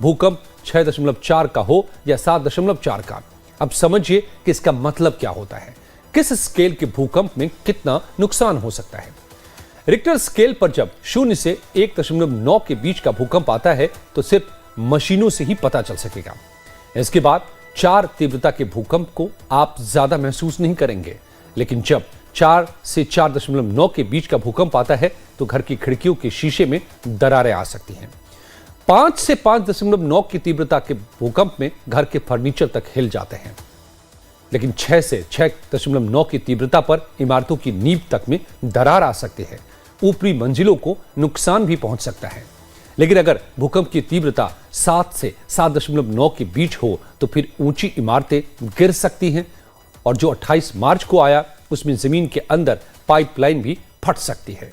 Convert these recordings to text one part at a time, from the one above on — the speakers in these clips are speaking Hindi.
भूकंप 6.4 का हो या 7.4 का। अब समझिए कि इसका मतलब क्या होता है, किस स्केल के भूकंप में कितना नुकसान हो सकता है। रिक्टर स्केल पर जब 0 से 1.9 के बीच का भूकंप आता है तो सिर्फ मशीनों से ही पता चल सकेगा। इसके बाद 4 तीव्रता के भूकंप को आप ज्यादा महसूस नहीं करेंगे, लेकिन जब 4 से 4.9 के बीच का भूकंप आता है तो घर की खिड़कियों के शीशे में दरारें आ सकती हैं। 5 से 5.9 की तीव्रता के भूकंप में घर के फर्नीचर तक हिल जाते हैं, लेकिन 6 से 6.9 की तीव्रता पर इमारतों की नींव तक में दरार आ सकती है। ऊपरी मंजिलों को नुकसान भी पहुंच सकता है। लेकिन अगर भूकंप की तीव्रता 7 से 7.9 के बीच हो तो फिर ऊंची इमारतें गिर सकती हैं, और जो 28 मार्च को आया उसमें जमीन के अंदर पाइपलाइन भी फट सकती है।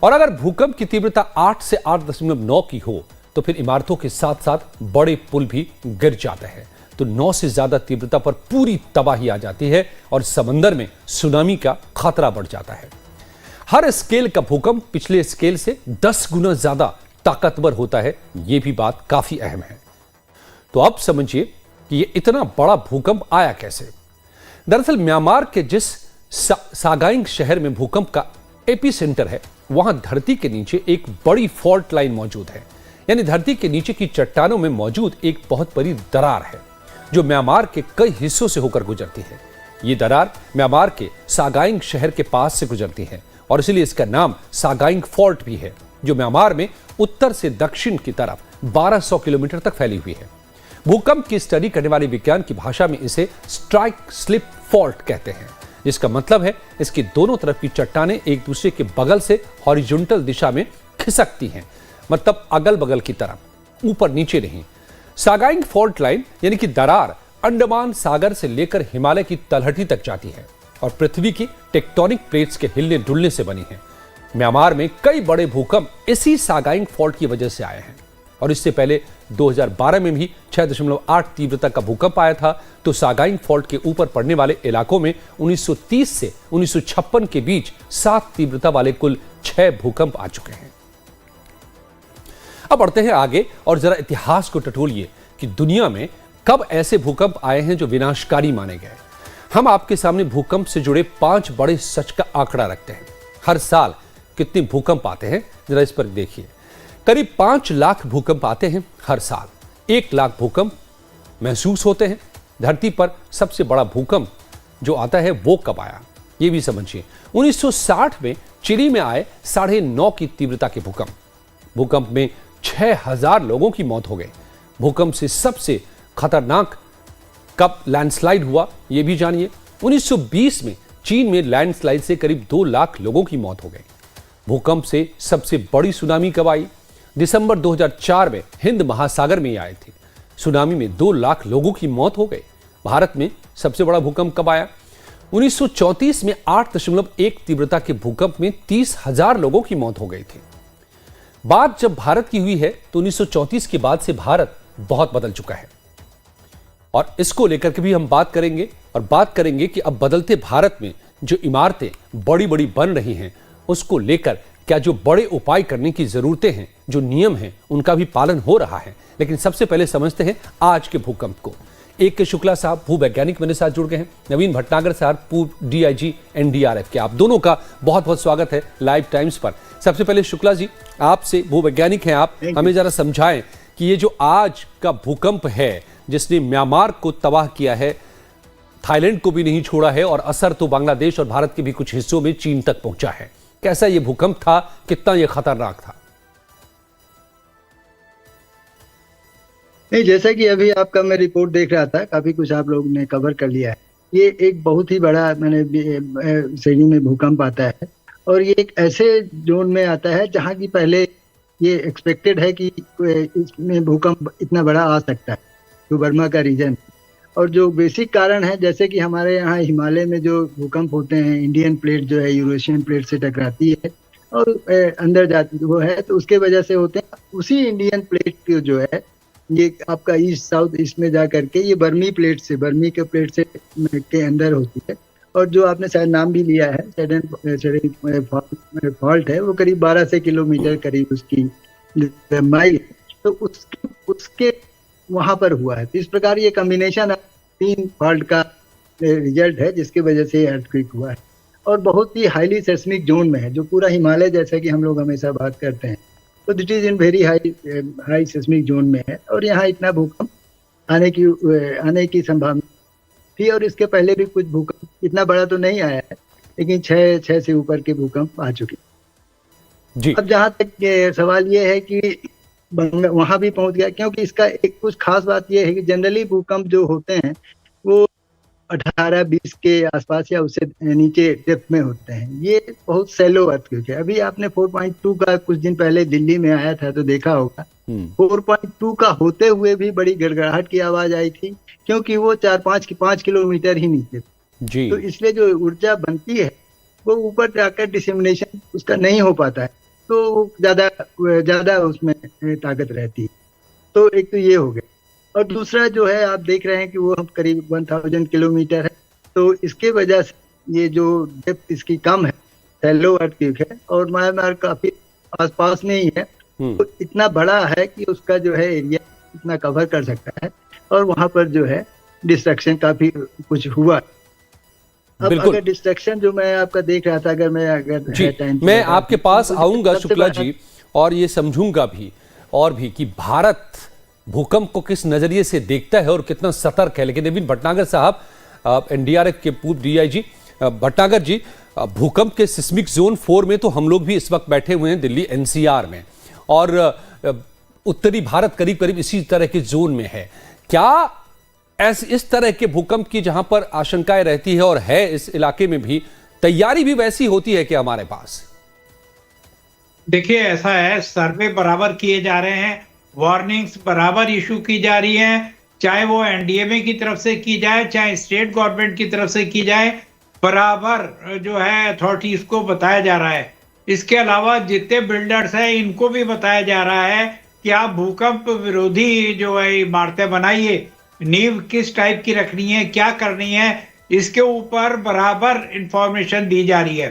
और अगर भूकंप की तीव्रता 8 से 8.9 की हो तो फिर इमारतों के साथ साथ बड़े पुल भी गिर जाते हैं। तो 9 से ज्यादा तीव्रता पर पूरी तबाही आ जाती है और समंदर में सुनामी का खतरा बढ़ जाता है। हर स्केल का भूकंप पिछले स्केल से 10 गुना ज्यादा ताकतवर होता है, यह भी बात काफी अहम है। तो अब समझिए कि यह इतना बड़ा भूकंप आया कैसे। दरअसल म्यांमार के जिस सागाइंग शहर में भूकंप का एपी सेंटर है, वहां धरती के नीचे एक बड़ी फॉल्ट लाइन मौजूद है, यानी धरती के नीचे की चट्टानों में मौजूद एक बहुत बड़ी दरार है जो म्यांमार के कई हिस्सों से होकर गुजरती है। यह दरार म्यांमार के सागाइंग शहर के पास से गुजरती है और इसलिए इसका नाम सागाइंग फॉल्ट भी है, जो म्यांमार में उत्तर से दक्षिण की तरफ 1200 किलोमीटर तक फैली हुई है। भूकंप की स्टडी करने वाले विज्ञान की भाषा में इसे स्ट्राइक स्लिप फॉल्ट कहते हैं, जिसका मतलब है इसकी दोनों तरफ की चट्टानें एक दूसरे के बगल से हॉरिजॉन्टल दिशा में खिसकती हैं, मतलब अगल बगल की तरफ, ऊपर नीचे नहीं। सागाइंग फॉल्ट लाइन यानी कि दरार अंडमान सागर से लेकर हिमालय की तलहटी तक जाती है और पृथ्वी की टेक्टोनिक प्लेट्स के हिलने डुलने से बनी है। म्यांमार में कई बड़े भूकंप इसी सागाइंग फॉल्ट की वजह से आए हैं, और इससे पहले 2012 में भी 6.8 तीव्रता का भूकंप आया था। तो सागाइंग फॉल्ट के ऊपर पड़ने वाले इलाकों में 1930 से 1956 के बीच 7 तीव्रता वाले कुल 6 भूकंप आ चुके हैं। अब बढ़ते हैं आगे और जरा इतिहास को टटोलिए कि दुनिया में कब ऐसे भूकंप आए हैं जो विनाशकारी माने गए। हम आपके सामने भूकंप से जुड़े 5 बड़े सच का आंकड़ा रखते हैं। हर साल कितने भूकंप आते हैं जरा इस पर देखिए। करीब 5 लाख भूकंप आते हैं हर साल। 1 लाख भूकंप महसूस होते हैं। धरती पर सबसे बड़ा भूकंप जो आता है वो कब आया, ये भी समझिए। 1960 में चिली में आए 9.5 की तीव्रता के भूकंप में 6000 लोगों की मौत हो गई। भूकंप से सबसे खतरनाक कब लैंडस्लाइड हुआ, यह भी जानिए। 1920 में चीन में लैंडस्लाइड से करीब 2 लाख लोगों की मौत हो गई। भूकंप से सबसे बड़ी सुनामी कब आई? दिसंबर 2004 में हिंद महासागर में आई थी। सुनामी में 2 लाख लोगों की मौत हो गई। भारत में सबसे बड़ा भूकंप कब आया? 1934 में 8.1 तीव्रता के भूकंप में 30,000 लोगों की मौत हो गई थी। बात जब भारत की हुई है तो 1934 के बाद से भारत बहुत बदल चुका है, और इसको लेकर के भी हम बात करेंगे। और बात करेंगे कि अब बदलते भारत में जो इमारतें बड़ी बड़ी बन रही हैं, उसको लेकर क्या जो बड़े उपाय करने की जरूरतें हैं, जो नियम हैं, उनका भी पालन हो रहा है। लेकिन सबसे पहले समझते हैं आज के भूकंप को। AK शुक्ला साहब भूवैज्ञानिक मेरे साथ जुड़ गए हैं। नवीन भटनागर साहब पूर्व DIG NDRF के। आप दोनों का बहुत बहुत स्वागत है लाइव टाइम्स पर। सबसे पहले शुक्ला जी, आपसे, भूवैज्ञानिक हैं आप, हमें जरा समझाएं कि ये जो आज का भूकंप है जिसने म्यांमार को तबाह किया है, थाईलैंड को भी नहीं छोड़ा है, और असर तो बांग्लादेश और भारत के भी कुछ हिस्सों में चीन तक पहुंचा है, कैसा ये भूकंप था, कितना ये खतरनाक था? नहीं, जैसा कि अभी आपका मैं रिपोर्ट देख रहा था, काफी कुछ आप लोगों ने कवर कर लिया है। ये एक बहुत ही बड़ा श्रेणी में भूकंप आता है, और ये एक ऐसे जोन में आता है जहां की पहले ये एक्सपेक्टेड है कि इसमें भूकंप इतना बड़ा आ सकता है, जो बर्मा का रीजन। और जो बेसिक कारण है, जैसे कि हमारे यहाँ हिमालय में जो भूकंप होते हैं, इंडियन प्लेट जो है यूरेशियन प्लेट से टकराती है और अंदर जाती वो है, तो उसके वजह से होते हैं। उसी इंडियन प्लेट जो है ये आपका ईस्ट साउथ ईस्ट में जा करके ये बर्मी के प्लेट से के अंदर होती है। और जो आपने शायद नाम भी लिया है सडन फॉल्ट है, वो करीब 1200 किलोमीटर करीब उसकी लंबाई। तो उसके उसके वहां पर हुआ है। तो इस प्रकार ये कॉम्बिनेशन 3 फॉल्ट का रिजल्ट है जिसकी वजह से अर्थक्वेक हुआ है, और बहुत ही हाईली सेस्मिक जोन में है, जो पूरा हिमालय जैसा कि हम लोग हमेशा बात करते हैं, तो this is in very high seismic zone में है, और यहाँ इतना भूकंप आने की संभावना थी। और इसके पहले भी कुछ भूकंप, इतना बड़ा तो नहीं आया है, लेकिन 6 से ऊपर के भूकंप आ चुके जी। अब जहाँ तक सवाल ये है कि वहां भी पहुंच गया, क्योंकि इसका एक कुछ खास बात यह है कि जनरली भूकंप जो होते हैं वो 18-20 के आसपास या उससे नीचे डेप्थ में होते हैं। ये बहुत सैलो अर्थक्वेक है। अभी आपने 4.2 का कुछ दिन पहले दिल्ली में आया था तो देखा होगा, 4.2 का होते हुए भी बड़ी गड़गड़ाहट की आवाज आई थी, क्योंकि वो 5 किलोमीटर ही नीचे जी। तो इसलिए जो ऊर्जा बनती है वो ऊपर जाकर डिसेमिनेशन उसका नहीं हो पाता है, तो ज्यादा उसमें ताकत रहती है। तो एक तो ये हो गया, और दूसरा जो है आप देख रहे हैं कि वो हम करीब 1000 किलोमीटर है, तो इसके वजह से ये जो डेप्थ इसकी कम है, सैलो अर्थक्वेक है, और म्यांमार काफी आसपास में ही है, तो इतना बड़ा है कि उसका जो है एरिया इतना कवर कर सकता है, और वहां पर जो है डिस्ट्रक्शन काफी कुछ हुआ। अब अगर डिस्ट्रक्शन जो मैं आपका देख रहा था, अगर जी, मैं आपके पास आऊंगा शुक्ला जी, और ये समझूंगा भी और भी कि भारत भूकंप को किस नजरिए से देखता है और कितना सतर्क है। लेकिन नवीन भटनागर साहब, एनडीआरएफ के पूर्व डीआईजी भटनागर जी, भूकंप के सिस्मिक जोन 4 में तो हम लोग भी इस वक्त बैठे हुए हैं दिल्ली एनसीआर में, और उत्तरी भारत करीब करीब इसी तरह के जोन में है। क्या इस तरह के भूकंप की जहां पर आशंकाएं रहती है और है इस इलाके में भी, तैयारी भी वैसी होती है क्या हमारे पास? देखिए, ऐसा है, सर्वे बराबर किए जा रहे हैं, वार्निंग्स बराबर इशू की जा रही हैं, चाहे वो एनडीएमए की तरफ से की जाए, चाहे स्टेट गवर्नमेंट की तरफ से की जाए, बराबर जो है अथॉरिटीज को बताया जा रहा है। इसके अलावा जितने बिल्डर्स हैं इनको भी बताया जा रहा है कि आप भूकंप विरोधी जो है इमारतें बनाइए, नींव किस टाइप की रखनी है, क्या करनी है, इसके ऊपर बराबर इंफॉर्मेशन दी जा रही है।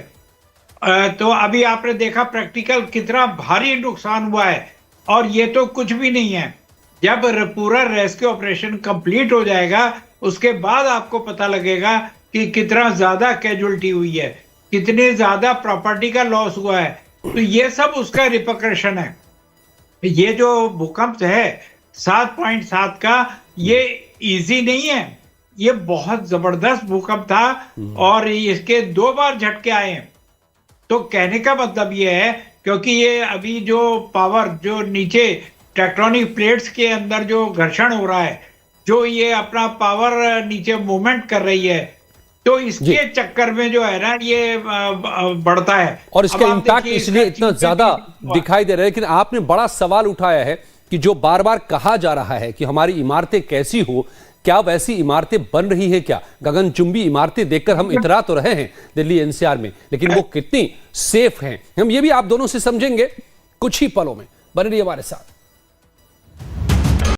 तो अभी आपने देखा प्रैक्टिकल कितना भारी नुकसान हुआ है, और ये तो कुछ भी नहीं है। जब पूरा रेस्क्यू ऑपरेशन कंप्लीट हो जाएगा उसके बाद आपको पता लगेगा कि कितना ज्यादा कैजुअलिटी हुई है, कितने ज्यादा प्रॉपर्टी का लॉस हुआ है। तो ये सब उसका रिपरकशन है। ये जो भूकंप है 7.7 का, ये इजी नहीं है, ये बहुत जबरदस्त भूकंप था, और इसके 2 बार झटके आए हैं। तो कहने का मतलब ये है, क्योंकि ये अभी जो पावर जो नीचे टेक्टोनिक प्लेट्स के अंदर जो घर्षण हो रहा है, जो ये अपना पावर नीचे मूवमेंट कर रही है, तो इसके चक्कर में जो है ना ये बढ़ता है, और इसका इम्पैक्ट इसलिए इतना ज्यादा दिखाई दे रहा है। लेकिन आपने बड़ा सवाल उठाया है कि जो बार बार कहा जा रहा है कि हमारी इमारतें कैसी हो, क्या वैसी इमारतें बन रही है क्या? गगनचुंबी इमारतें देखकर हम इतरा तो रहे हैं दिल्ली एनसीआर में, लेकिन वो कितनी सेफ हैं, हम ये भी आप दोनों से समझेंगे कुछ ही पलों में। बने रहिए हमारे साथ।